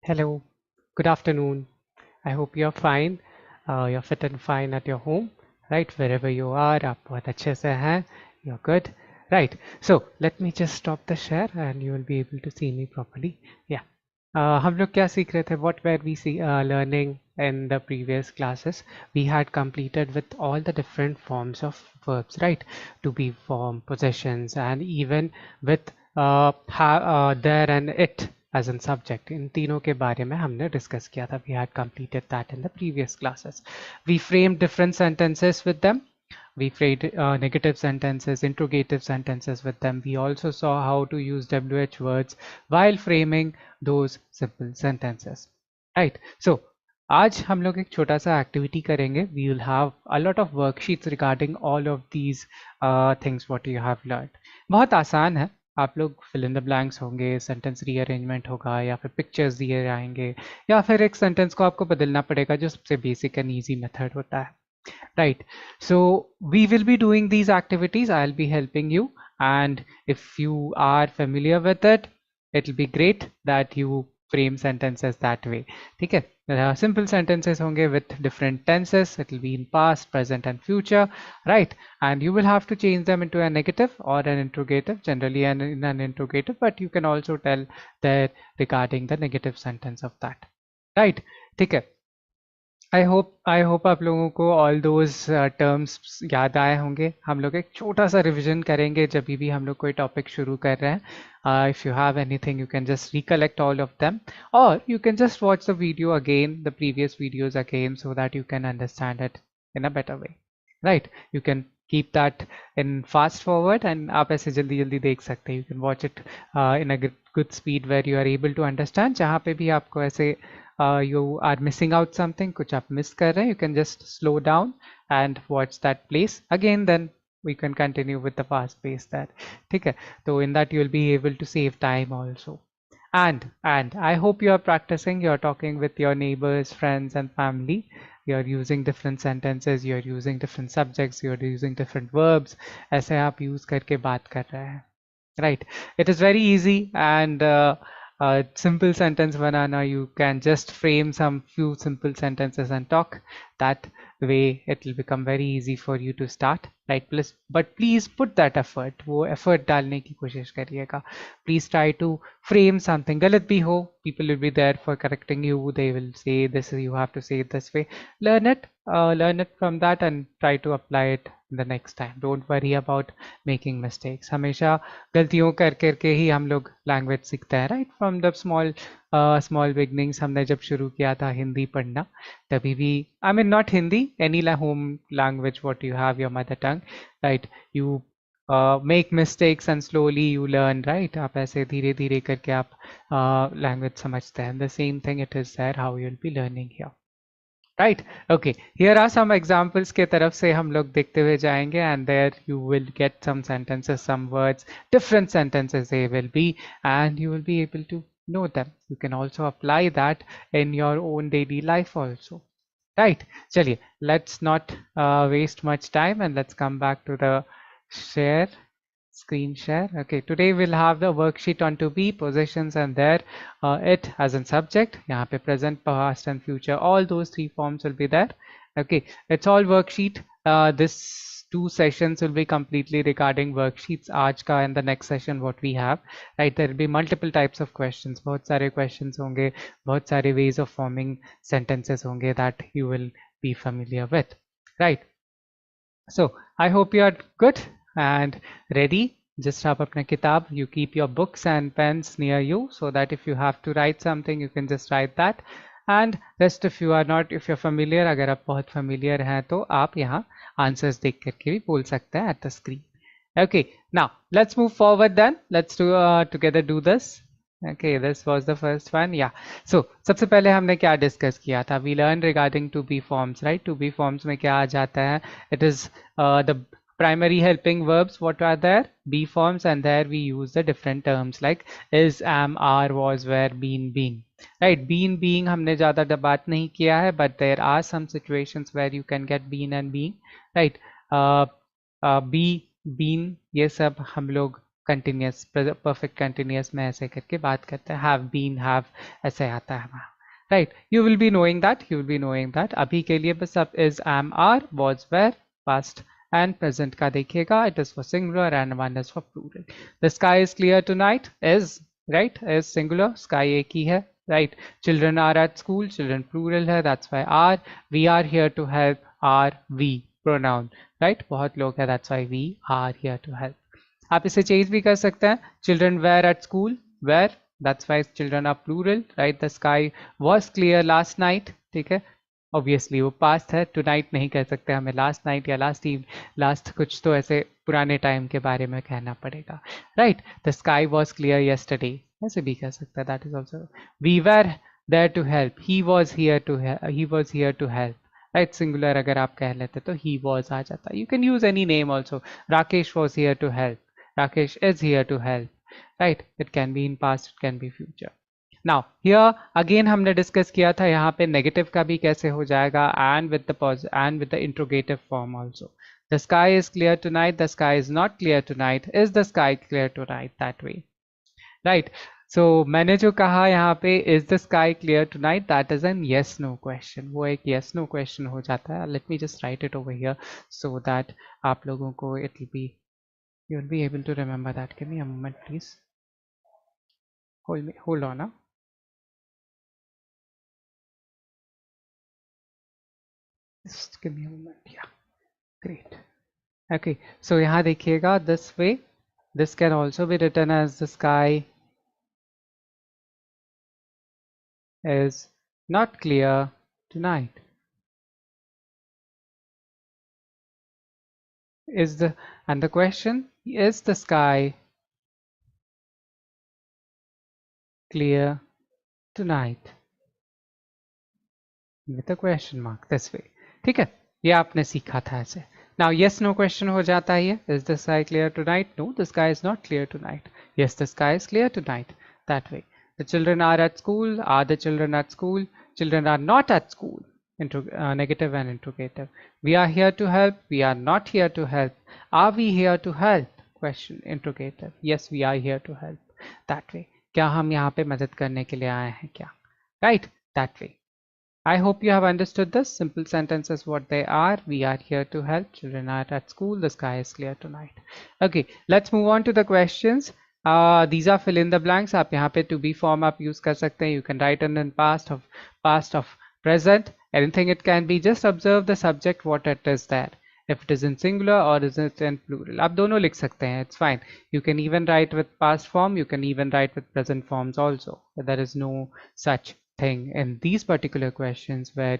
Hello, good afternoon. I hope you're fine. You're fit and fine at your home, right? Wherever you are, आप बहुत अच्छे से हैं. You're good, right? So let me just stop the share, and you will be able to see me properly. Yeah. हम लोग क्या सीख रहे थे? What were we learning in the previous classes? We had completed with all the different forms of verbs, right? To be form, possessions, and even with there and it as in subject. इन तीनों के बारे में हमने discuss किया था. We had completed that in the previous classes. We framed different sentences with them. We framed negative sentences, interrogative sentences with them. We also saw how to use WH words while framing those simple sentences. Right. So आज हम लोग एक छोटा सा activity करेंगे. We will have a lot of worksheets regarding all of these things what you have learned. बहुत आसान है. आप लोग फिल इन द ब्लैंक्स होंगे, सेंटेंस रीअरेंजमेंट होगा, या फिर पिक्चर्स दिए जाएंगे, या फिर एक सेंटेंस को आपको बदलना पड़ेगा, जो सबसे बेसिक एंड ईजी मेथड होता है. Right. So we will be doing these activities. I'll be helping you. And if you are familiar with it, it'll be great that you frame sentences that way. ठीक है? Simple sentences होंगे with different tenses. It'll be in past, present, and future, right? And you will have to change them into a negative or an interrogative, generally in an interrogative, but you can also tell that regarding the negative sentence of that, right? ठीक है? I hope आप लोगों को all those terms याद आए होंगे. हम लोग एक छोटा सा रिवीजन करेंगे जब भी हम लोग कोई टॉपिक शुरू कर रहे हैं. If you have anything, you can just recollect all of them, और you can just watch the video again, the previous videos again, so that you can understand it in a better way, right? You can keep that in fast forward, and आप ऐसे जल्दी जल्दी देख सकते हैं. You can watch it in a good speed where you are able to understand. जहाँ पे भी आपको ऐसे you are missing out something, कुछ आप miss कर रहे हैं, you can just slow down and watch that place again, then we can continue with the fast pace that. ठीक है? तो in that you will be able to save time also. And I hope you are practicing, you are talking with your neighbors, friends and family. You are using different sentences, you are using different subjects, you are using different verbs. ऐसे आप use करके बात कर रहे हैं. Right. It is very easy, and simple sentence banana, you can just frame some few simple sentences and talk. That way it will become very easy for you to start, right? Plus, but please put that effort, वो effort डालने की कोशिश करिएगा. Please try to frame something. गलत भी हो, people will be there for correcting you. They will say this, you have to say it this way. Learn it from that and try to apply it the next time. Don't worry about making mistakes. हमेशा गलतियों कर करके ही हम लोग language सीखते हैं, right? From the small beginnings. हमने जब शुरू किया था हिंदी पढ़ना, तभी भी, I mean not Hindi, any home language what you have, your mother tongue, right? You make mistakes and slowly you learn, right? आप ऐसे धीरे धीरे करके आप लैंग्वेज समझते हैं. The same thing it is there how you will be learning here. Right. Okay. Here are some examples के तरफ से हम लोग देखते हुए जाएंगे, and there you will get some sentences, some words, different sentences they will be, and you will be able to know them. You can also apply that in your own daily life also. Right. चलिए, let's not waste much time, and let's come back to the share. Screen share. Okay, today we'll have the worksheet on to be, possessions, and there it as in subject. यहाँ पे present, past and future, all those three forms will be there. Okay, it's all worksheet. This 2 sessions will be completely regarding worksheets. आज का and the next session what we have, right? There will be multiple types of questions. बहुत सारे questions होंगे, बहुत सारे ways of forming sentences होंगे that you will be familiar with, right? So I hope you are good and ready. Just have apna kitab, you keep your books and pens near you, so that if you have to write something, you can just write that. And rest, if you are not, if you're familiar, अगर आप बहुत familiar हैं तो आप यहाँ answers देख करके भी बोल सकते हैं at the screen. Okay, now let's move forward then. Let's do together do this. Okay, this was the first one. Yeah. So सबसे पहले हमने क्या डिस्कस किया था? We learned regarding to be forms, right? To be forms में क्या आ जाता है? It is the primary helping verbs. What are there? Be forms, and there we use the different terms like is, am, are, was, were, been, being. Right? Been, being हमने ज़्यादा बात नहीं किया है, but there are some situations where you can get been and being. Right? Be, been, ये सब हम लोग कंटिन्यूस परफेक्ट कंटिन्यूस में ऐसे करके बात करते हैं, हैव बीन हैव ऐसे आता है वहाँ, right. You will be knowing that, you will be knowing that. अभी के लिए बस अब is am are was were past and present का देखिएगा. It is for singular and one is for plural. The sky is clear tonight is right, is singular, sky एक ही है, right. Children are at school, children plural है, that's why are. We are here to help, are we pronoun, right. बहुत लोग है, that's why we are here to help. आप इसे change भी कर सकते हैं. Children were at school, were, that's why children are plural, right. The sky was clear last night, ठीक है. ऑब्वियसली वो पास्ट है, टू नाइट नहीं कह सकते, हमें लास्ट नाइट या लास्ट कुछ तो ऐसे पुराने टाइम के बारे में कहना पड़ेगा, right. The sky was clear yesterday, ऐसे भी कह सकते हैं, that is also. We were there to help, he was here to help, right. Singular अगर आप कह लेते तो ही वॉज आ जाता. You can use any name also. Rakesh was here to help, Rakesh is here to help, right. It can be in past, it can be future. Now here again हमने discuss किया था यहाँ पे नेगेटिव का भी कैसे हो जाएगा, and with the interrogative form also. The sky is clear tonight, the sky is not clear tonight, is the sky clear tonight, that way, right. So मैंने जो कहा यहाँ पे is the sky clear tonight, that is an yes no question. वो एक yes no question हो जाता है. Let me just write it over here so that आप लोगों को it will be, you'll be able to remember that. Give me a moment please. Hold on. Just give me a moment. Yeah, great. Okay, so यहाँ देखिएगा, this way, this can also be written as the sky is not clear tonight. And the question is, the sky clear tonight? With a question mark, this way. ठीक है, ये आपने सीखा था ऐसे. Now yes no question हो जाता है ये. Is the sky clear tonight? No, the sky is not clear tonight. Yes, the sky is clear tonight, that way. The children are at school. Are the children at school? Children are not at school. Negative and interrogative. We are here to help. We are not here to help. Are we here to help? Question, interrogative. Yes, we are here to help, that way. क्या हम यहाँ पे मदद करने के लिए आए हैं क्या, right, that way. I hope you have understood this. Simple sentences, what they are. We are here to help. Children are at school. The sky is clear tonight. Okay, let's move on to the questions. These are fill in the blanks. आप यहाँ पे to be form आप use कर सकते हैं. You can write in past of present, anything it can be. Just observe the subject, what it is there. If it is in singular or is it in plural. आप दोनों लिख सकते हैं. It's fine. You can even write with past form. You can even write with present forms also. There is no such thing in these particular questions where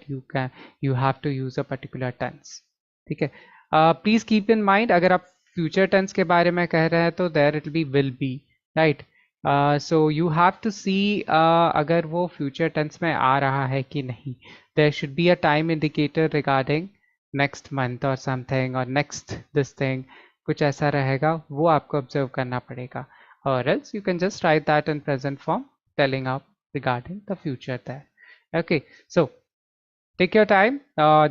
you have to use a particular tense. ठीक है. Please keep in mind, अगर आप future tense के बारे में कह रहे हैं तो there it will be, right. So you have to see अगर वो future tense में आ रहा है कि नहीं. There should be a time indicator regarding next month or something or next this thing, कुछ ऐसा रहेगा, वो आपको observe करना पड़ेगा. Or else you can just write that in present form, telling up regarding the future there. Okay, so take your time,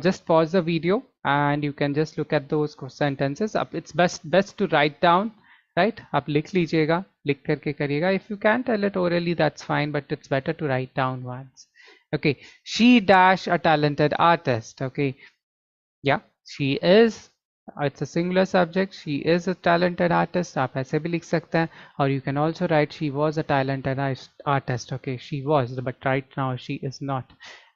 just pause the video and you can just look at those sentences. It's best to write down, right. आप लिख लीजिएगा, लिख करके करिएगा. If you can tell it orally, that's fine, but it's better to write down once. Okay, she dash a talented artist. Okay, yeah, she is, it's a singular subject. She is a talented artist. आप ऐसे भी लिख सकते हैं. Or you can also write she was a talented artist. Okay, she was, but right now she is not.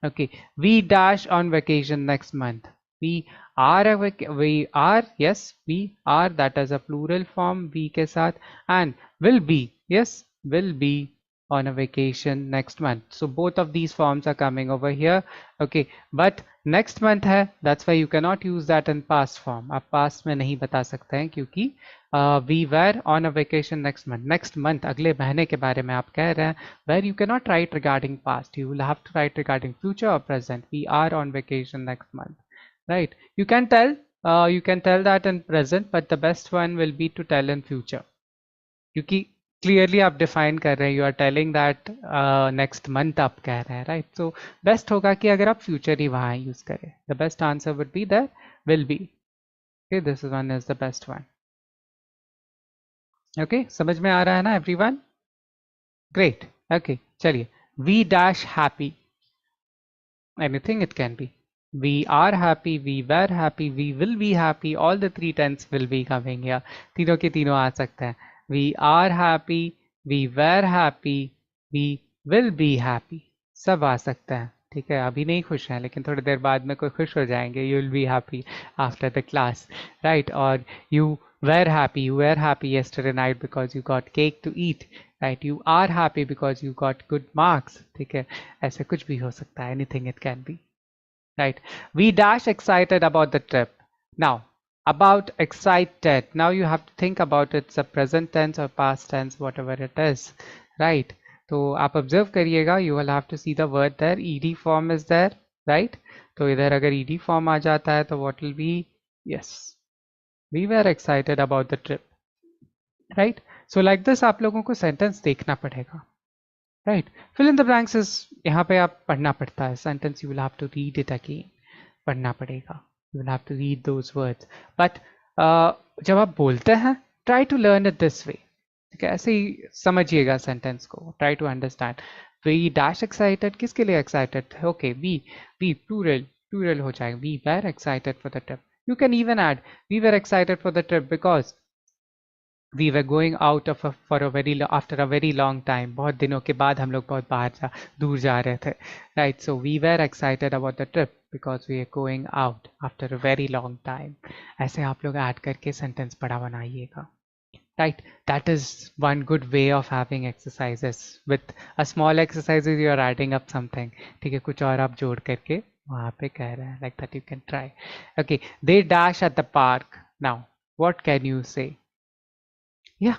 Okay, we dash on vacation next month. We are, yes, we are, that is a plural form we के साथ, and will be, yes, will be on a vacation next month. So both of these forms are coming over here. Okay, but next month है, that's why you cannot use that in past form. आप past में नहीं बता सकते हैं क्योंकि we were on a vacation next month. Next month, अगले महीने के बारे में आप कह रहे हैं, where you cannot write regarding past. You will have to write regarding future or present. We are on vacation next month, right? You can tell that in present, but the best one will be to tell in future. क्योंकि clearly आप define कर रहे हैं, you are telling that next month आप कह रहे हैं, right. So best होगा कि अगर आप फ्यूचर ही वहाँ यूज करें. The best answer would be that will be. Okay, this one is the best one. Okay समझ में आ रहा है ना एवरीवन? ग्रेट। ओके चलिए, we dash happy, anything it can be. We are happy, we were happy, we will be happy, all the three tense will be coming here. तीनों के तीनों आ सकते हैं. We are happy, we were happy, we will be happy. सब आ सकते हैं. ठीक है, अभी नहीं खुश हैं लेकिन थोड़ी देर बाद में कोई खुश हो जाएंगे. You will be happy after the class, right? और you were happy yesterday night because you got cake to eat, right? You are happy because you got good marks. ठीक है, ऐसे कुछ भी हो सकता है. Anything it can be, right? We dash excited about the trip. Now, about excited, now you have to think about it's a present tense or past tense, whatever it is, right? तो आप observe करिएगा, you will have to see the word there, ed form is there, right? तो इधर अगर ed form आ जाता है तो what will be? Yes, we were excited about the trip, right? So like this आप लोगों को sentence देखना पड़ेगा, right? Fill in the blanks is यहाँ पे आप पढ़ना पड़ता है. Sentence you will have to read it again. पढ़ना पड़ेगा. You will have to read those words. But जब आप बोलते हैं, try to learn it this way. ठीक है, ऐसे ही समझिएगा सेंटेंस को. Try to understand. We dash excited, किसके लिए excited? Okay, we plural हो जाएगा. We were excited for the trip. You can even add, we were excited for the trip because we were going out of after a very long time. बहुत दिनों के बाद हम लोग बहुत दूर जा रहे थे, right? So we were excited about the trip because we are going out after a very long time. ऐसे आप लोग ऐड करके सेंटेंस बड़ा बनाइएगा, right? That is one good way of having exercises. With a small exercises you are adding up something. ठीक है, कुछ और आप जोड़ करके वहाँ पे कह रहे हैं, like that you can try. Okay, they dash at the park. Now what can you say? Yeah,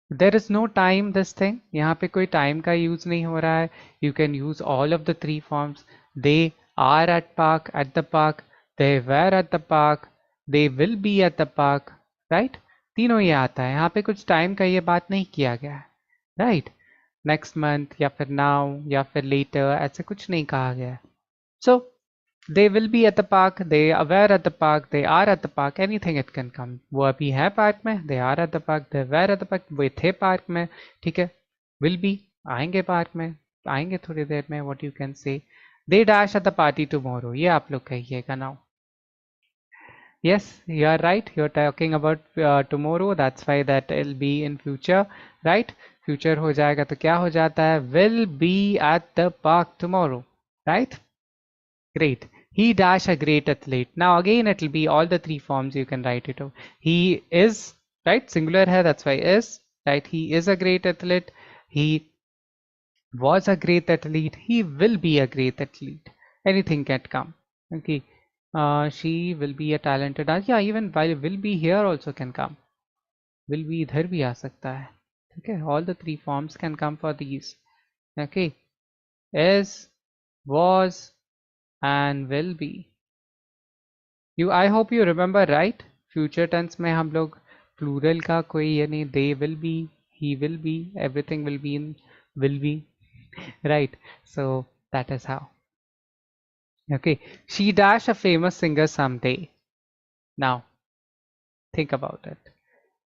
there is no time this thing. यहाँ पे कोई time का use नहीं हो रहा है. You can use all of the three forms. They are at the park, they were at the park, they will be at the park, right? तीनों ये आता है. यहाँ पे कुछ time का ये बात नहीं किया गया है, right? Next month या फिर now या फिर later ऐसे कुछ नहीं कहा गया है. So they will be at the park, they were at the park, they are at the park, anything it can come. वो अभी है पार्क में, they are at the park, they were at the park, वो थे park में. ठीक है, will be आएंगे पार्क में, आएंगे थोड़ी देर में. what you can say, they dash at the party tomorrow. ये आप लोग कहिएगा now. Yes, you are right, you're talking about tomorrow, that's why that will be in future, right? Future हो जाएगा तो क्या हो जाता है? will be at the park tomorrow, right? Great. He dash a great athlete. Now again it will be all the three forms you can write it. He is, right? Singular hai, that's why is, right? He is a great athlete. He was a great athlete. He will be a great athlete. Anything can come. Okay. She will be a talented artist. Yeah, even while will be here also can come. Will be idhar bhi aa sakta hai. Okay. All the three forms can come for these. Okay. Is, was, and will be. I hope you remember, right? Future tense में हम लोग plural का कोई ये नहीं, they will be, he will be, everything will be in will be, right? So that is how. Okay, she dash a famous singer someday. Now think about it.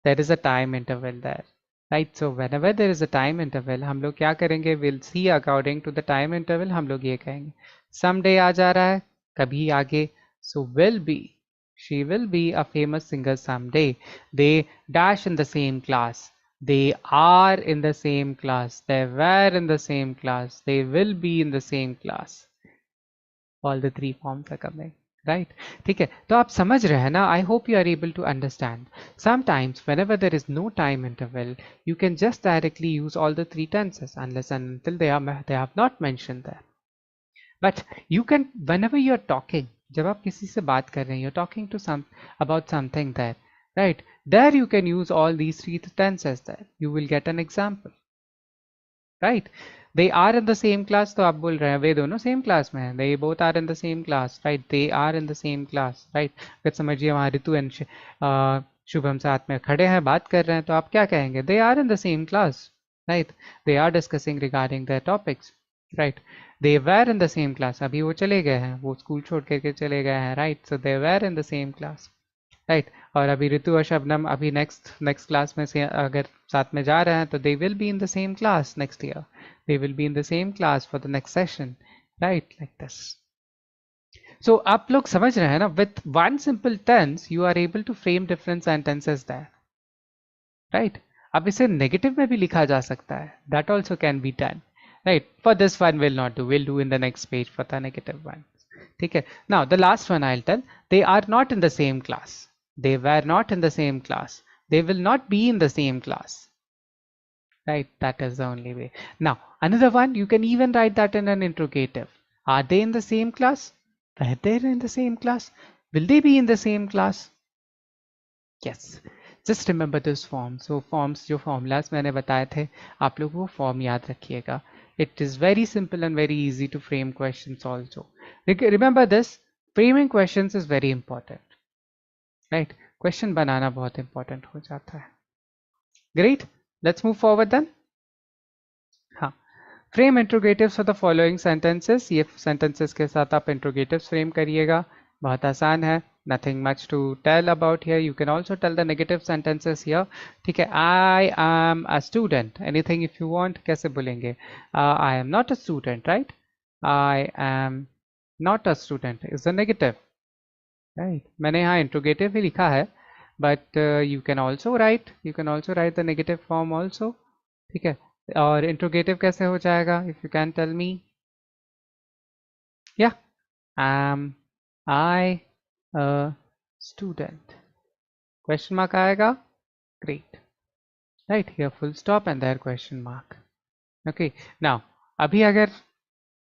There is a time interval there, right? So whenever there is a time interval, हम लोग क्या करेंगे? We'll see according to the time interval. हम लोग ये कहेंगे. Someday आ जा रहा है, कभी आगे. So will be. She will be a famous singer someday. They dash in the same class. They are in the same class. They were in the same class. They will be in the same class. All the three forms are coming. Right? ठीक है, तो आप समझ रहे हैं ना? I hope you are able to understand. Sometimes whenever there is no time interval, you can just directly use all the three tenses unless and until they have not mentioned there. But you can, whenever you are talking, जब आप किसी से बात कर रहे हैं, you're talking to about something there, right? There you can use all these three tenses there. You will get an example, right? They are in the same class, तो आप बोल रहे हैं वे दोनों सेम क्लास में हैं. They both are in the same class, right? They are in the same class, right? अगर समझिए वहाँ ऋतु एंड शुभम साथ में खड़े हैं, बात कर रहे हैं, तो आप क्या कहेंगे? They are in the same class, right? They are discussing regarding their topics, right? They were in the same class. अभी वो चले गए हैं, वो स्कूल छोड़ करके चले गए हैं, right? So they were in the same class. Right. और अभी ऋतु और शबनम अभी नेक्स्ट क्लास में से अगर साथ में जा रहे हैं तो they will be in the same class next year, they will be in the same class for the next session, right, like this. So आप लोग समझ रहे हैं ना, with one simple tense you are able to frame different sentences that, right. अब इसे negative में भी लिखा जा सकता है, that also can be done, right. For this one will not do, will do in the next page for the negative one, ठीक है। Now the last one I will tell, they are not in the same class, they were not in the same class, they will not be in the same class, right? That is the only way. Now another one, you can even write that in an interrogative. Are they in the same class? Were they in the same class? Will they be in the same class? Yes, just remember this form. So forms जो formulas मैंने बताए थे, आप लोग वो form याद रखिएगा. It is very simple and very easy to frame questions also. Remember this, framing questions is very important, right? Question बनाना बहुत इंपॉर्टेंट हो जाता है. Great, let's move forward then. हाँ, frame interrogatives for the following sentences. ये sentences के साथ आप इंट्रोगेटिव्स फ्रेम करिएगा, बहुत आसान है. Nothing much to tell about here. You can also tell the negative sentences here, ठीक है. I am a student, anything if you want. कैसे बोलेंगे? I am not a student, right? I am not a student is the negative, right. मैंने यहाँ interrogative ही लिखा है, but you can also write the negative form also, ठीक है. और इंट्रोगेटिव कैसे हो जाएगा? If you can tell me. या am I a student, question mark आएगा. Great, right. Here full stop and there question mark. Okay, now अभी अगर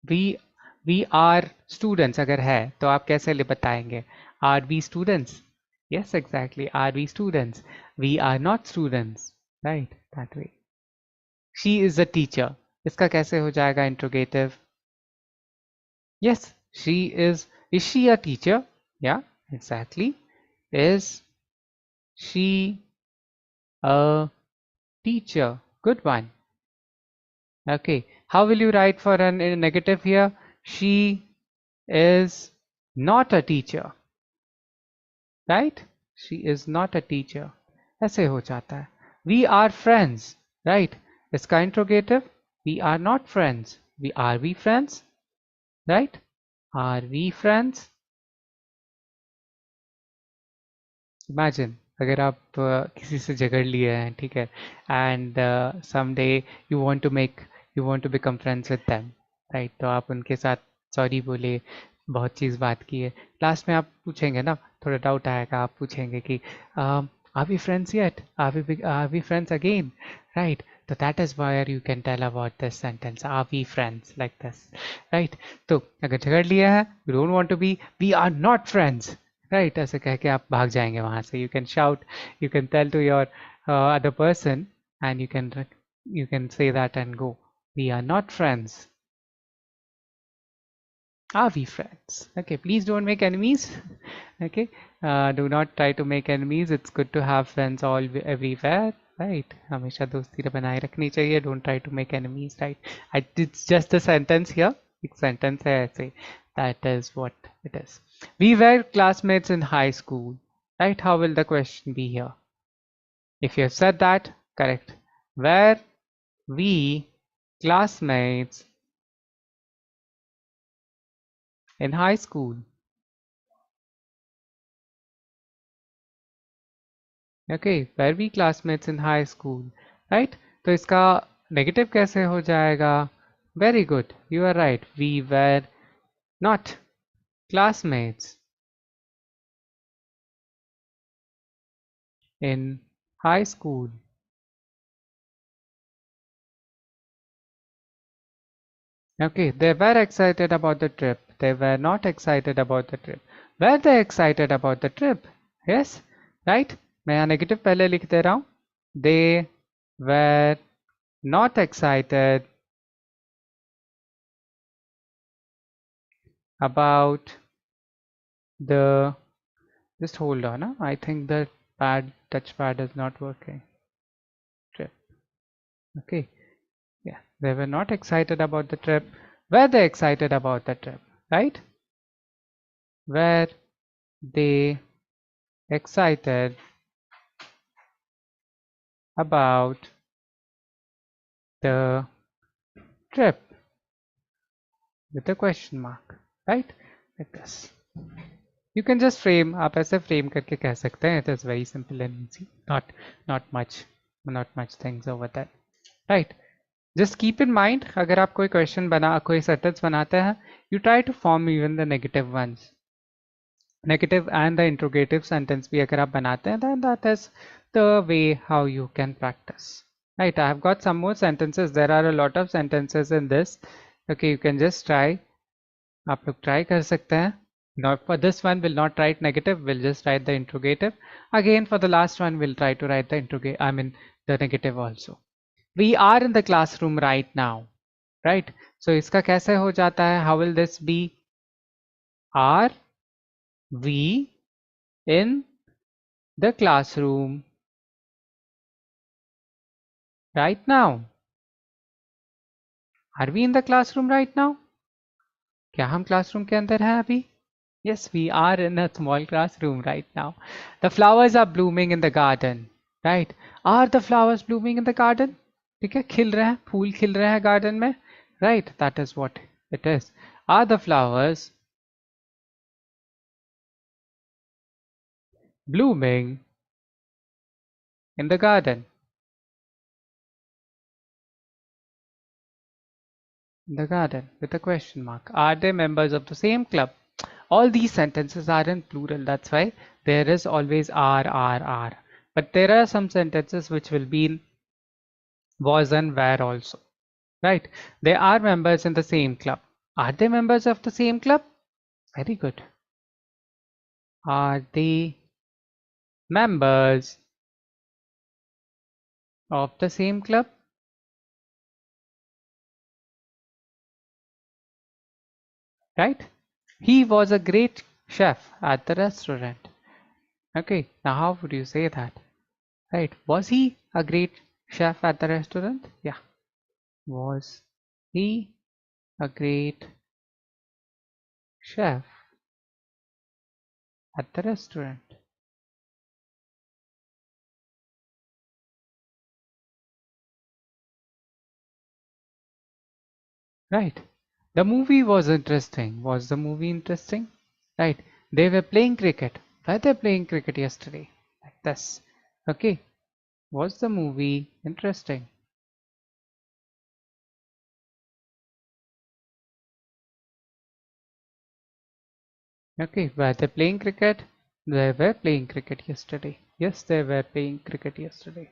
वी आर स्टूडेंट्स अगर है तो आप कैसे बताएंगे? Are we students? Yes, exactly. Are we students? We are not students, right? That way. She is a teacher. इसका कैसे हो जाएगा interrogative? Yes, she is. Is she a teacher? Yeah, exactly. Is she a teacher? Good one. Okay. How will you write for a negative here? She is not a teacher. Right? She is not a teacher. ऐसे हो जाता है. We are friends, right? इसका interrogative, we are not friends. Are we friends? Right? Are we friends? Imagine अगर आप किसी से झगड़ लिए हैं, ठीक है, and someday you want to become friends with them, right? तो आप उनके साथ सॉरी बोले, बहुत चीज़ बात की है, लास्ट में आप पूछेंगे ना, थोड़ा डाउट आएगा, आप पूछेंगे कि are we friends yet, are we friends again, right? तो that is where you can tell about this sentence, are we friends, like this, right? तो अगर झगड़ लिया है, you don't want to be, we are not friends, right? ऐसे कह के आप भाग जाएंगे वहां से. You can shout, you can tell to your other person and you can say that and go, we are not friends. Are we friends? Okay, please don't make enemies. Okay, do not try to make enemies. It's good to have friends all everywhere, right? हमेशा दोस्ती बनाए रखनी चाहिए. Don't try to make enemies, right? It's just a sentence here. एक sentence है ऐसे. That is what it is. We were classmates in high school, right? How will the question be here? If you have said that, correct. Were we classmates in high school? Okay, were we classmates in high school, right? तो इसका negative कैसे हो जाएगा? Very good, you are right. We were not classmates in high school. Okay, they were excited about the trip. They were not excited about the trip. Were they excited about the trip? Yes, right? मैं यहाँ negative पहले लिख दे रहा हूँ. They were not excited about the, just hold on, huh? I think the touchpad is not working. Trip. Okay, yeah, they were not excited about the trip. Were they excited about the trip, right? Were they excited about the trip with a question mark, right? Like this. You can just frame, आप ऐसे frame करके कह सकते हैं. It is very simple and easy. Not much things over that, right? Just keep in mind, अगर आप कोई question कोई sentence बनाते हैं, you try to form even the negative ones. Negative and the interrogative sentence भी अगर आप बनाते हैं, then that is the way how you can practice. Right, I have got some more sentences. There are a lot of sentences in this. Okay, you can just try. आप लोग try कर सकते हैं. Not for this one, we'll not write negative. We'll just write the interrogative. Again, for the last one, we'll try to write the the negative also. We are in the classroom right now. Right. So इसका कैसे हो जाता है? How will this be? Are we in the classroom right now? Are we in the classroom right now? क्या हम classroom के अंदर हैं अभी? Yes, we are in a small classroom right now. The flowers are blooming in the garden. Right? Are the flowers blooming in the garden? ठीक है, खिल रहे हैं, फूल खिल रहे हैं garden में. Right? That is what it is. Are the flowers blooming in the garden? The garden with a question mark. Are they members of the same club? All these sentences are in plural. That's why there is always are. But there are some sentences which will be in was and were also. Right? They are members in the same club. Are they members of the same club? Very good. Are they members of the same club? Right? He was a great chef at the restaurant. Okay, now how would you say that? Right, was he a great chef at the restaurant? Yeah. Was he a great chef at the restaurant? Right. The movie was interesting. Was the movie interesting? Right. They were playing cricket. Were they playing cricket yesterday? Like this. Okay. Was the movie interesting? Okay. Were they playing cricket? They were playing cricket yesterday. Yes, they were playing cricket yesterday.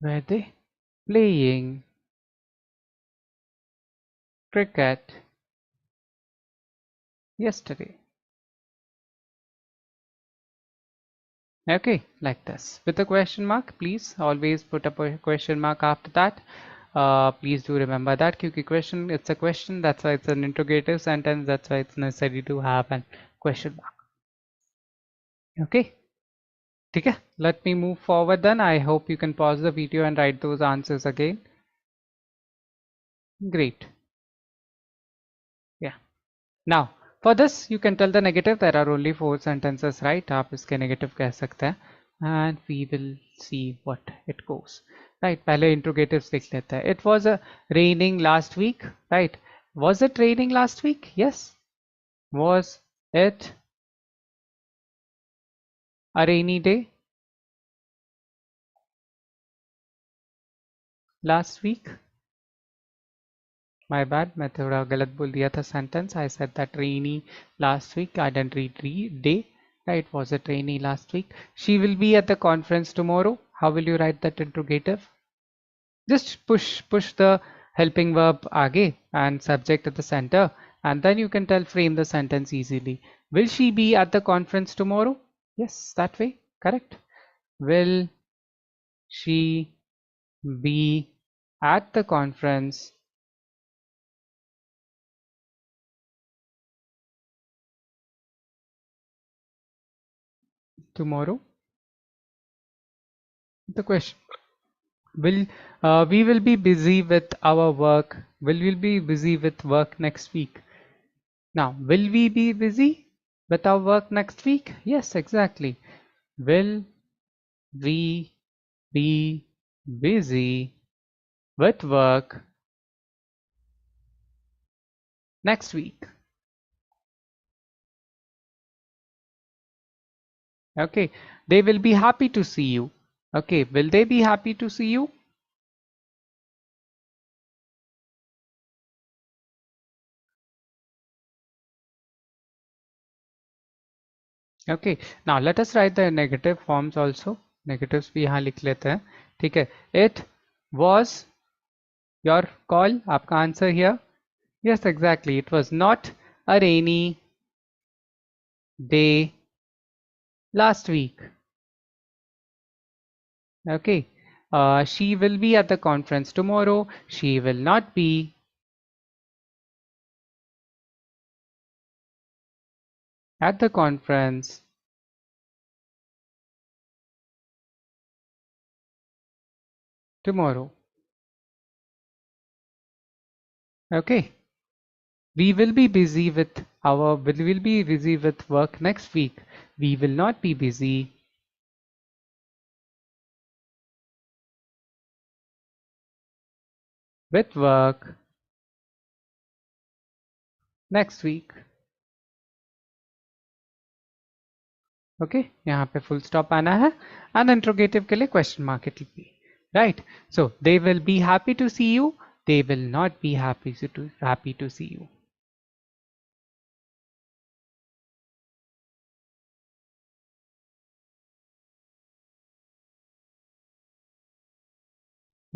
Were they playing cricket yesterday? Okay, like this with a question mark. Please always put a question mark after that. Please do remember that because question, it's a question, that's why it's an interrogative sentence, that's why it's necessary to have a question mark. Okay, okay, let me move forward then. I hope you can pause the video and write those answers again. Great. Yeah, now for this you can tell the negative. There are only 4 sentences, right? आप इसके negative कह सकते हैं and we will see what it goes. Right, पहले interrogatives लिख लेते हैं. It was raining last week, right? Was it raining last week? Yes. Was it a rainy day last week? My bad, मैं थोड़ा गलत बोल दिया था sentence. I said that rainy last week. I didn't read day. Right, was it rainy last week? She will be at the conference tomorrow. How will you write that interrogative? Just push the helping verb आगे and subject at the center, and then you can frame the sentence easily. Will she be at the conference tomorrow? Yes, that way. Correct. Will she be at the conference tomorrow? The question. Will we will be busy with our work? Will we be busy with work next week? Now, will we be busy? with our work next week? Yes, exactly. Will we be busy with work next week? Okay, they will be happy to see you. Okay, will they be happy to see you? Okay, now let us write the negative forms also. Negatives भी यहाँ लिख लेते हैं. ठीक है. It was your call. आपका answer here. Yes, exactly. It was not a rainy day last week. Okay. She will be at the conference tomorrow. She will not be at the conference tomorrow. Okay. We will be busy with work next week. We will not be busy with work next week. Okay यहाँ पे full stop आना है and interrogative के लिए question mark it be right so they will be happy to see you they will not be happy to see you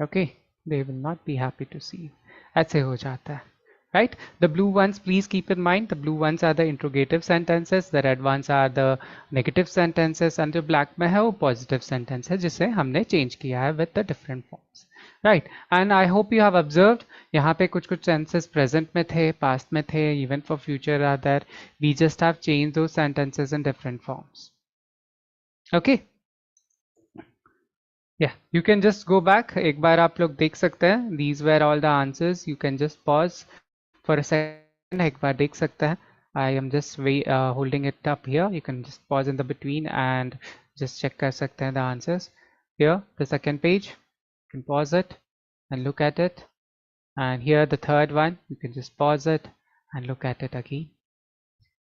okay they will not be happy to see you ऐसे हो जाता है right the blue ones please keep in mind the blue ones are the interrogative sentences the red ones are the negative sentences and जो black में है वो positive sentence है जिसे हमने change किया है with the different forms right and I hope you have observed यहाँ पे कुछ कुछ sentences present में थे past में थे even for future are there we just have changed those sentences in different forms okay yeah you can just go back एक बार आप लोग देख सकते हैं these were all the answers you can just pause for a second एक बार देख सकते हैं I am just holding it up here you can just pause in the between and just check कर सकते हैं the answers here the second page you can pause it and look at it and here the third one you can just pause it and look at it again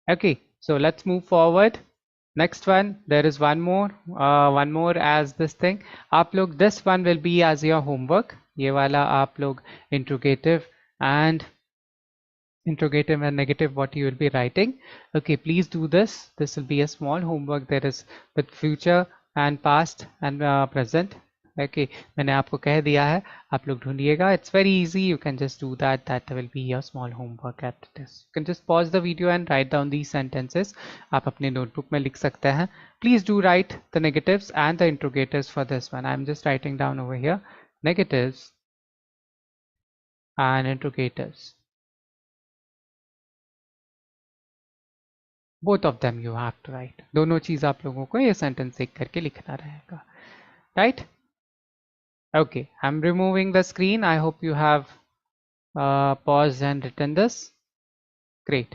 okay so let's move forward next one there is one more as this thing आप लोग this one will be as your homework ये वाला आप लोग interrogative and negative what you will be writing okay please do this will be a small homework there is with future and past and present okay मैंने आपको कह दिया है आप लोग ढूंढिएगा it's very easy you can just do that will be your small homework at this you can just pause the video and write down these sentences आप अपने notebook में लिख सकते हैं please do write the negatives and the interrogatives for this one I'm just writing down over here negatives and interrogatives both of them you have to write दोनों चीज आप लोगों को ये सेंटेंस देख करके लिखना रहेगा right okay I'm removing the screen I hope you have paused and written this great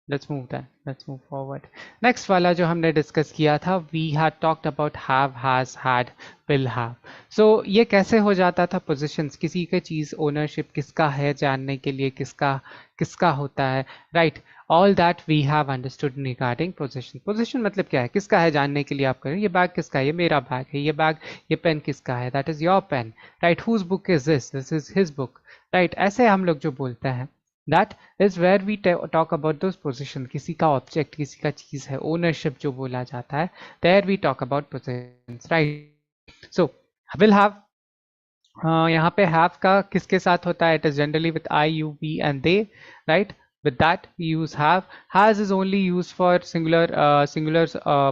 let's move forward next वाला जो हमने डिस्कस किया था we had talked about have has had will have so ये कैसे हो जाता था positions किसी का चीज ownership किसका है जानने के लिए किसका होता है right all that we have understood regarding position मतलब क्या है किसका है जानने के लिए आप करें ये बैग किसका है ये मेरा बैग है ये पेन किसका है that is your pen right whose book is this is his book right ऐसे हम लोग जो बोलते हैं that is where we talk about those position किसी का object किसी का चीज है ownership जो बोला जाता है there we talk about positions right so will have यहाँ पे have का किसके साथ होता है it is generally with I you we and they right with that we use have has is only used for singular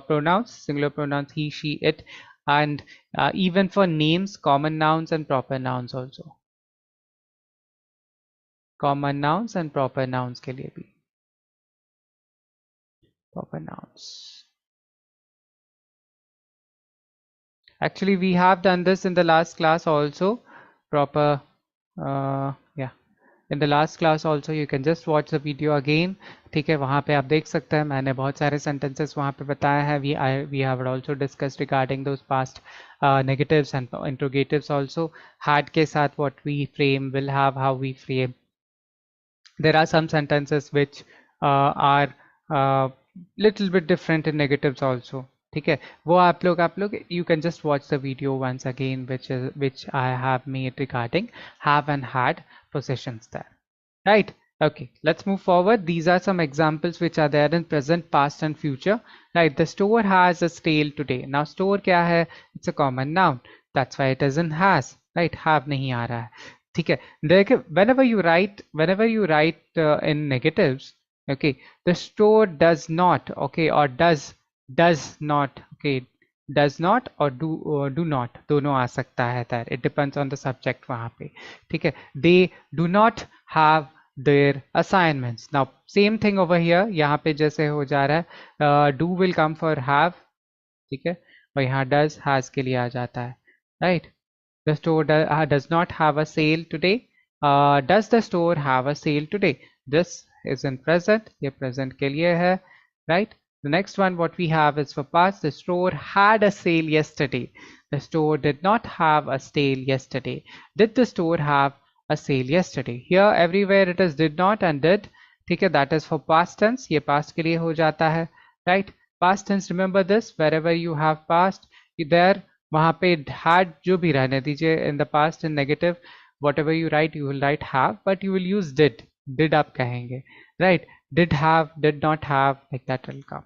pronouns he she it and even for names common nouns and proper nouns also common nouns and proper nouns के लिए भी proper nouns actually we have done this in the last class also proper yeah in the last class also. You can just watch the video again. ठीक है, वहाँ पे आप देख सकते हैं, मैंने बहुत सारे sentences वहाँ पे बताया है. We have also discussed regarding those past negatives and interrogatives also. Had के साथ what we frame, will have, how we frame. There are some sentences which are little bit different in negatives also. ठीक है, वो आप लोग you can just watch the video once again, which I have made regarding have and had possessions there. Right. Okay, let's move forward. These are some examples which are there in present, past and future. Right, the store has a sale today. Now store क्या है? It's a common noun. That's why it isn't has. Right, have नहीं आ रहा है. ठीक है, देखिए, whenever you write in negatives, okay, the store does not, okay, or does not, okay, does not or do not, दोनों आ सकता है there. It depends on the subject वहाँ पे. ठीक है, they do not have their assignments. Now same thing over here. यहाँ पे जैसे हो जा रहा है, do will come for have. ठीक है, और यहाँ does has के लिए आ जाता है. Right. The store does not have a sale today. Does the store have a sale today? This is in present. ये present के लिए है. Right. The next one what we have is for past. The store had a sale yesterday. The store did not have a sale yesterday. Did the store have a sale yesterday? Here everywhere it is did not and did. ठीक है, that is for past tense. ये past के लिए हो जाता है. Right. Past tense, remember this. Wherever you have past, there वहाँ पे had जो भी रहने दीजिए. In the past in negative, whatever you write, you will write have, but you will use did आप कहेंगे. Right. Did have, did not have, like that will come.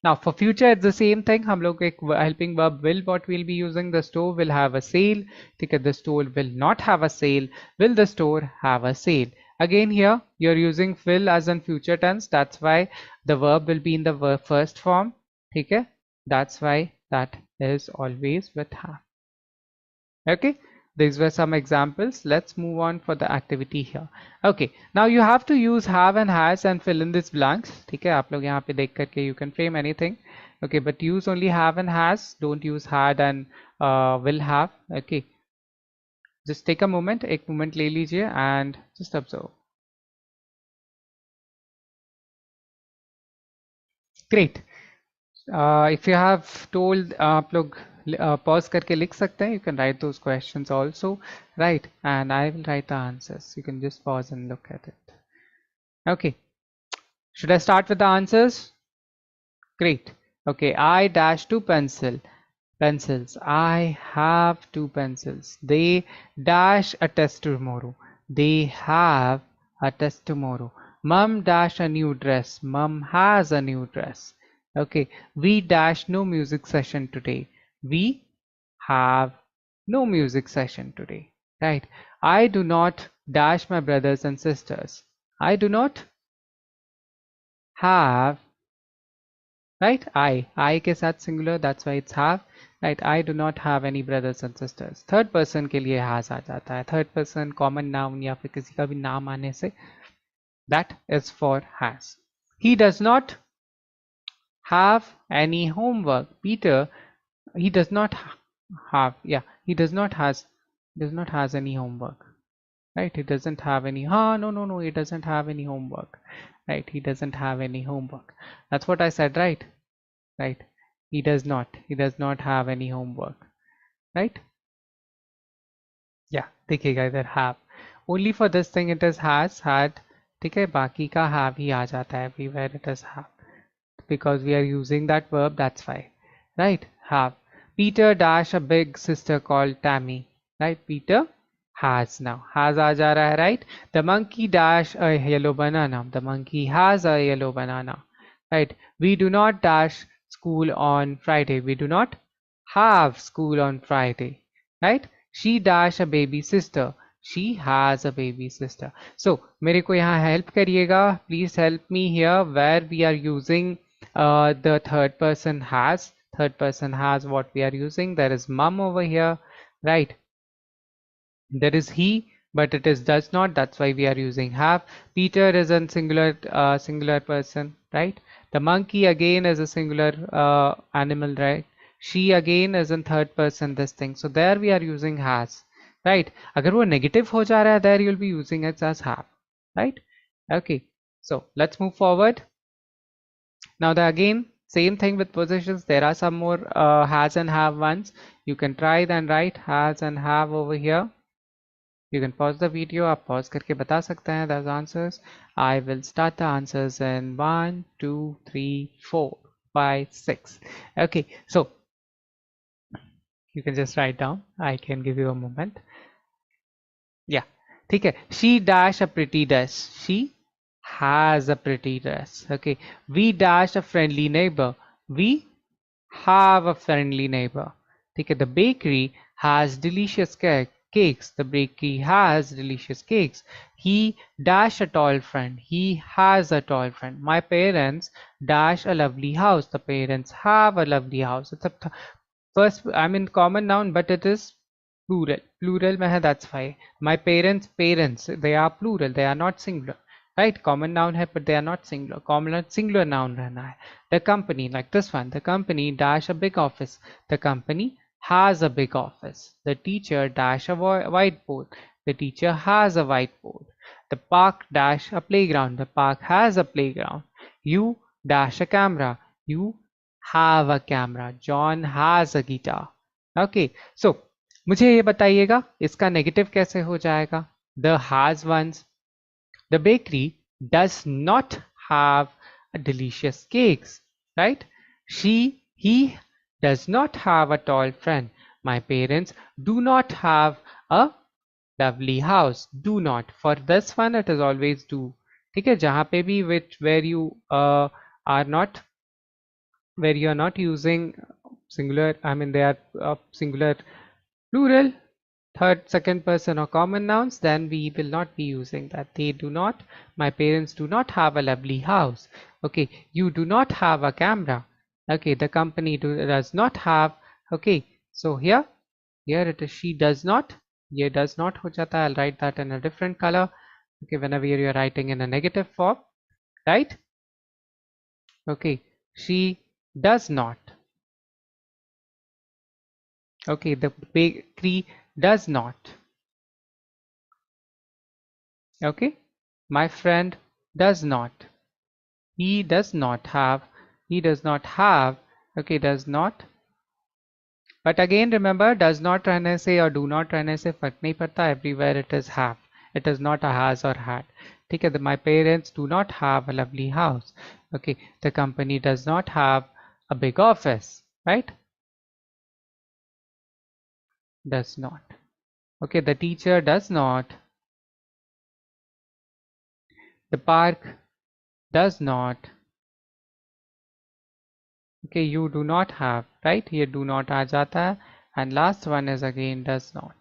Now for future it's the same thing. हम लोग एक helping verb will, what we'll be using. The store will have a sale. ठीक है, the store will not have a sale. Will the store have a sale? Again here you're using will as in future tense. That's why the verb will be in the first form. ठीक है, that's why that is always with have. Okay, these were some examples. Let's move on for the activity here. Okay, now you have to use have and has and fill in these blanks. ठीक है, आप लोग यहाँ पे देख करके you can frame anything. Okay, but use only have and has. Don't use had and will have. Okay, just take a moment. एक moment ले लीजिए and just observe. Great. If you have told, आप लोग pause करके लिख सकते हैं. You can write those questions also, right? And I will write the answers. You can just pause and look at it. Okay. Should I start with the answers? Great. Okay. I dash two pencils. I have two pencils. They dash a test tomorrow. They have a test tomorrow. Mum dash a new dress. Mum has a new dress. Okay, we dash no music session today. We have no music session today. Right. I do not dash my brothers and sisters. I do not have, right? I के साथ singular, that's why it's have. Right. I do not have any brothers and sisters. Third person के लिए has आ जाता है. Third person common noun या फिर किसी का भी नाम आने से, that is for has. He does not have any homework. Peter, he does not have, yeah, he does not has any homework. Right, he doesn't have any, no, he doesn't have any homework. Right, he doesn't have any homework. That's what I said, right? Right, he does not have any homework. Right, yeah, देखिएगा इधर have. Only for this thing it is has, had. ठीक है, बाकी का have ही आ जाता है everywhere it is have, because we are using that verb, that's why. Right, have. Peter dash a big sister called Tammy. Right, Peter has, now has आ जा रहा है. Right, the monkey dash a yellow banana. The monkey has a yellow banana. Right, we do not dash school on Friday. We do not have school on Friday. Right, she dash a baby sister. She has a baby sister. So मेरे को यहाँ help करिएगा. Please help me here where we are using the third person has. Third person has what we are using. There is mum over here, right? There is he, but it is does not. That's why we are using have. Peter is a singular person, right? The monkey again is a singular animal, right? She again is in third person, this thing. So there we are using has, right? अगर वो negative हो जा रहा है, there you'll be using it as have. right? Okay, so let's move forward. Now the again same thing with positions. There are some more has and have ones. You can try then write has and have over here. You can pause the video. आप pause करके बता सकते हैं those answers. I will start the answers in 1 2 3 4 5 6. Okay, so you can just write down. I can give you a moment. Yeah, ठीक है. She dash a pretty dress. She has a pretty dress. Okay, we dash a friendly neighbor. We have a friendly neighbor. ठीक है. The bakery has delicious cakes. The bakery has delicious cakes. He dash a tall friend. He has a tall friend. My parents dash a lovely house. The parents have a lovely house. It's a first, I mean common noun, but it is plural. Plural mein hai, that's why. My parents, they are plural. They are not singular. Right? Common noun hai, but they are not singular. Common singular noun rehna hai. The company, like this one, the company dash a big office. The company has a big office. The teacher dash a whiteboard. The teacher has a whiteboard. The park dash a playground. The park has a playground. You dash a camera. You have a camera. John has a guitar. Okay, so मुझे ये बताइएगा इसका negative कैसे हो जाएगा. The has ones. The bakery does not have delicious cakes, right? He does not have a tall friend. My parents do not have a lovely house. Do not. For this one, it is always do. ठीक है, जहाँ पे भी where you are not, where you are not using singular, I mean they are singular, plural, third, second person or common nouns, then we will not be using that. They do not, my parents do not have a lovely house. Okay, you do not have a camera. Okay, the company does not have. Okay, so here it is she does not. Ye does not ho jata. I'll write that in a different color. Okay, whenever you're writing in a negative form, right? Okay, she does not. Okay, the bakery does not. Okay, my friend does not. He does not have. He does not have. Okay, does not. But again remember, does not रहने से और do not रहने से फर्क नहीं पड़ता. Everywhere it is have. It is not a has or had. ठीक है, my parents do not have a lovely house. Okay, the company does not have a big office, right? Does not. Okay, the teacher does not. The park does not. Okay, you do not have, right? Here do not aa jata hai. And last one is again does not.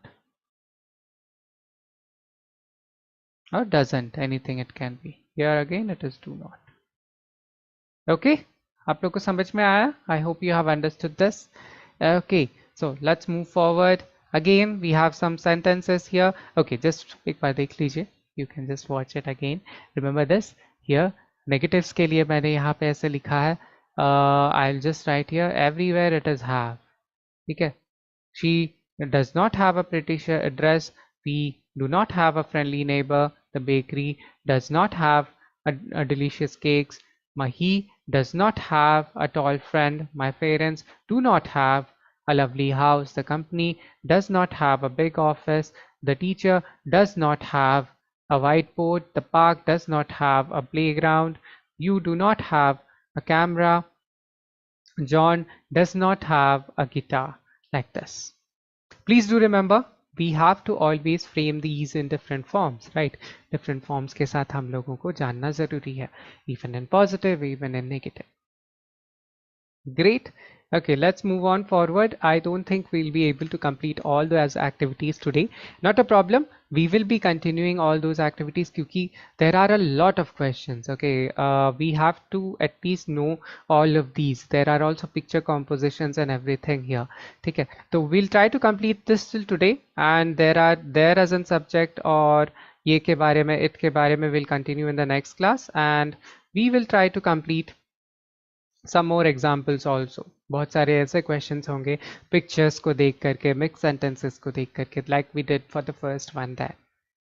Or doesn't, anything it can be. Here again it is do not. Okay, आप लोग को समझ में आया? I hope you have understood this. Okay, so let's move forward. Again we have some sentences here. Okay, just एक बार देख लीजिए. You can just watch it again. Remember this. Here negatives के लिए मैंने यहाँ पे ऐसे लिखा है. I'll just write here everywhere it is have. ठीक है. She does not have a pretty dress. We do not have a friendly neighbor. The bakery does not have a delicious cakes. He does not have a tall friend. My parents do not have a lovely house. The company does not have a big office. The teacher does not have a whiteboard. The park does not have a playground. You do not have a camera. John does not have a guitar. Like this. Please do remember, we have to always frame these in different forms, right? Different forms के साथ हम लोगों को जानना ज़रूरी है, even in positive, even in negative. Great. Okay, let's move on forward. I don't think we'll be able to complete all those activities today. Not a problem. We will be continuing all those activities because there are a lot of questions. Okay, we have to at least know all of these. There are also picture compositions and everything here. Okay, so we'll try to complete this till today, and there as a subject or ये के बारे में, it के बारे में will continue in the next class, and we will try to complete some more examples also. बहुत सारे ऐसे questions होंगे pictures को देख करके, mixed sentences को देख करके, like we did for the first one there.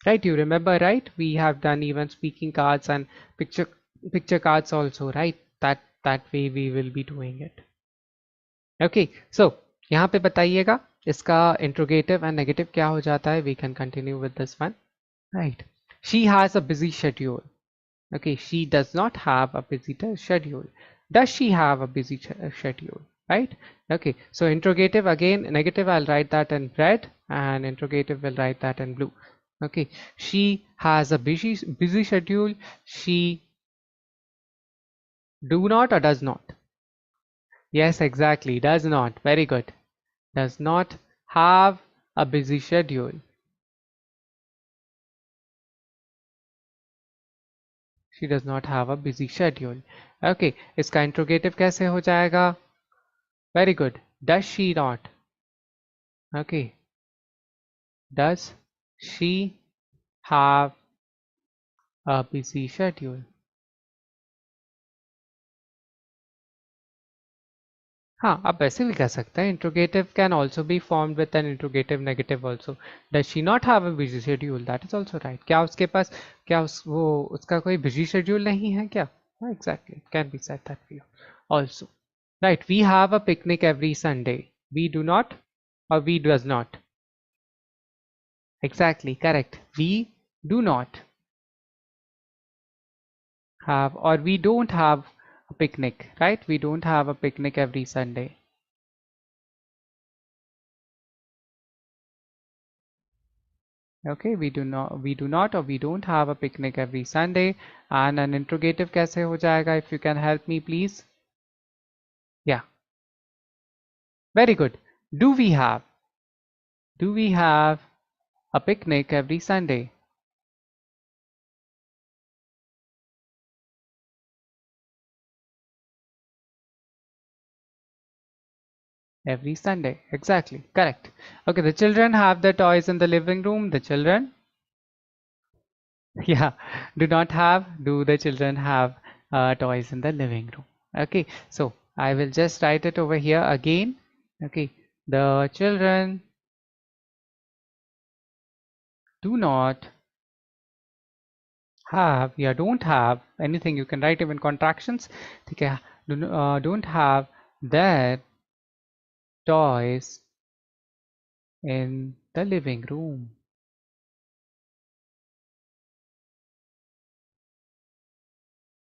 right? You remember, right? We have done even speaking cards and picture cards also, right? That way we will be doing it. Okay, so यहाँ पे बताइएगा इसका interrogative and negative क्या हो जाता है. We can continue with this one, right? She has a busy schedule. Okay, she does not have a busy schedule. Does she have a busy schedule? Right? Okay, so interrogative again, negative, I'll write that in red, and interrogative will write that in blue. Okay, she has a busy schedule. She do not or does not? Yes, exactly. Does not. Very good. Does not have a busy schedule. She does not have a busy schedule. Okay, इसका interrogative कैसे हो जाएगा? Very good. Does she not? Okay. Does she have a busy schedule? हाँ, आप वैसे भी कह सकते हैं. Interrogative can also be formed with an interrogative negative also. Does she not have a busy schedule? That is also right. क्या उसके पास उसका कोई busy schedule नहीं है क्या? Exactly. It can be said that way also. Right. We have a picnic every Sunday. We do not or we does not. Exactly. Correct. We do not have or we don't have a picnic, right? We don't have a picnic every Sunday. Okay, we do not or we don't have a picnic every Sunday. And an interrogative कैसे हो जाएगा? If you can help me please. Yeah, very good. Do we have a picnic every Sunday? Every Sunday, exactly, correct. Okay, the children have their toys in the living room. The children, yeah, do the children have toys in the living room? Okay, so I will just write it over here again. Okay, the children do not have, yeah, don't have anything. You can write even contractions. Okay, don't have their toys in the living room.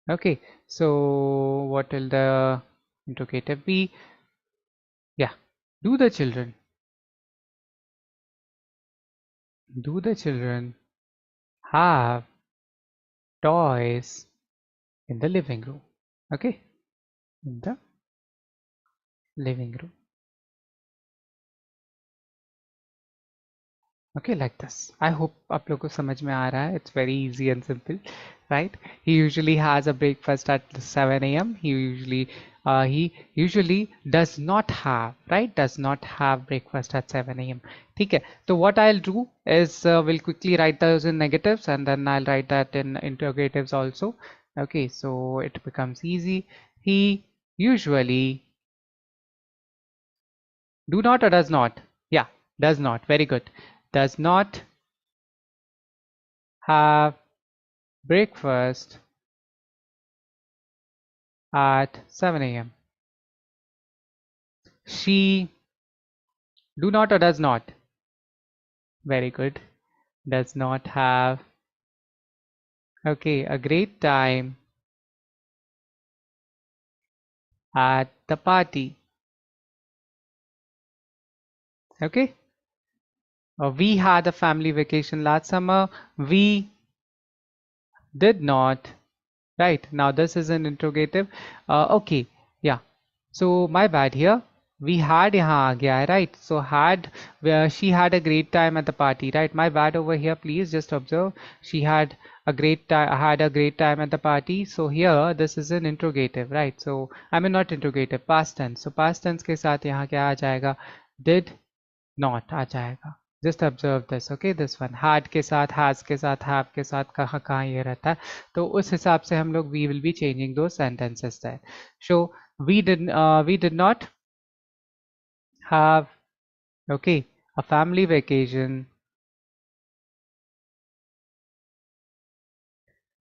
Okay, so what will the interrogative be? Yeah, do the children have toys in the living room? Okay, in the living room. Okay, like this. I hope आप लोगों को समझ में आ रहा है. It's very easy and simple, right? He usually has a breakfast at 7 a.m. He usually does not have, right? Does not have breakfast at 7 a.m. ठीक है. So what I'll do is we'll quickly write those in negatives and then I'll write that in interrogatives also. Okay, so it becomes easy. He usually do not or does not? Yeah, does not. Very good. Does not have breakfast at 7 a.m. She do not or does not? Very good. Does not have, okay, a great time at the party. Okay. We had a family vacation last summer. We did not. Right. Now this is an interrogative. Okay. Yeah. So my bad here. We had यहाँ आ गया है, right? So had, where she had a great time at the party, right? My bad over here. Please just observe. She had a great time at the party. So here this is an interrogative, right? So I mean not interrogative, past tense. So past tense के साथ यहाँ क्या आ जाएगा? Did not आ जाएगा. Just observe this, okay? This one had के साथ, has के साथ, have के साथ कहाँ कहाँ ये रहता है. तो उस हिसाब से हम लोग we will be changing those sentences there. So we did not have, okay, a family vacation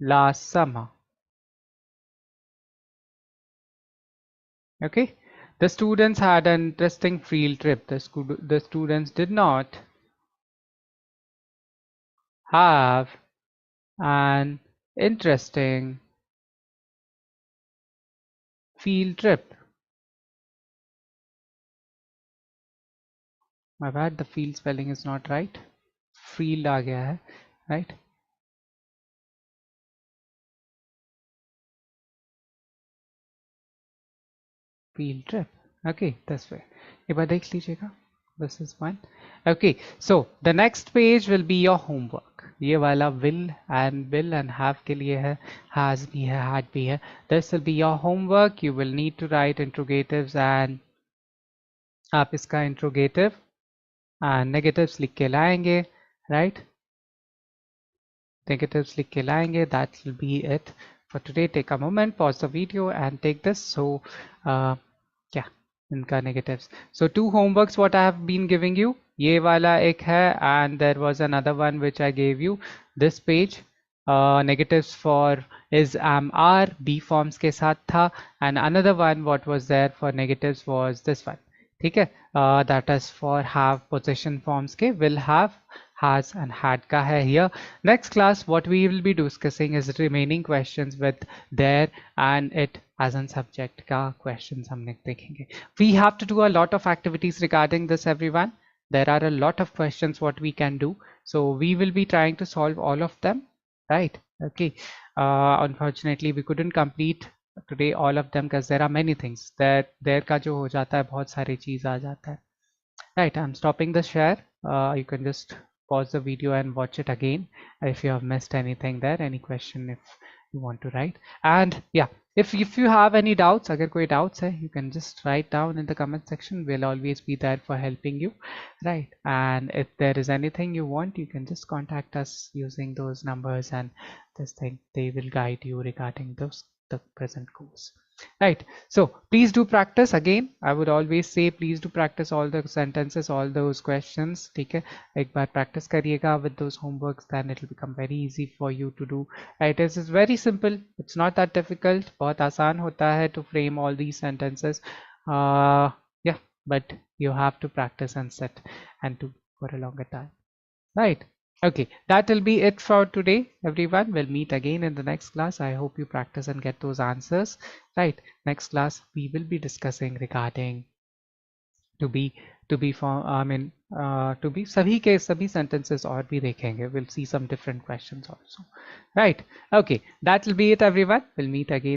last summer. Okay, the students had an interesting field trip. The students did not have an interesting field trip. My bad, the field spelling is not right. Field आ गया है, right? Field trip. Okay, this way. एक बार देख लीजिएगा. This is one. Okay, so the next page will be your homework. ये वाला will and have के लिए है, has भी है, had भी है. This will be your homework. You will need to write interrogatives and आप इसका interrogative and negatives लिख के लाएंगे, right? Negatives लिख के लाएंगे. That will be it for today. Take a moment, pause the video and take this. So yeah, इनका negatives. So 2 homeworks what I have been giving you. ये वाला एक है and there was another one which I gave you. This page negatives for is are B forms के साथ था and another one what was there for negatives was this one. ठीक है, that is for have possession forms के will have, has and had का है here. Next class what we will be discussing is remaining questions with there and it as an subject का questions हमने देखेंगे. We have to do a lot of activities regarding this everyone. There are a lot of questions what we can do. So we will be trying to solve all of them, right? Okay. Unfortunately we couldn't complete today all of them because there are many things. There का जो हो जाता है बहुत सारी चीज आ जाता है. Right, I'm stopping the share. You can just pause the video and watch it again if you have missed anything there, any question if you want to write. And yeah, if you have any doubts, agar koi doubts hai, you can just write down in the comment section. We'll always be there for helping you, right? And if there is anything you want, you can just contact us using those numbers and this thing, they will guide you regarding the present course. Right, so please do practice again. I would always say please do practice all the sentences, all those questions. ठीक है, एक बार practice करिएगा with those homeworks, then it will become very easy for you to do. Right, it is very simple. It's not that difficult. बहुत आसान होता है to frame all these sentences. Yeah, but you have to practice and sit and do for a longer time. Right. Okay, that will be it for today, everyone. We'll meet again in the next class. I hope you practice and get those answers. Right, next class we will be discussing regarding to be form, I mean to be सभी के सभी sentences और भी देखेंगे. We'll see some different questions also. Right. Okay, that will be it, everyone. We'll meet again.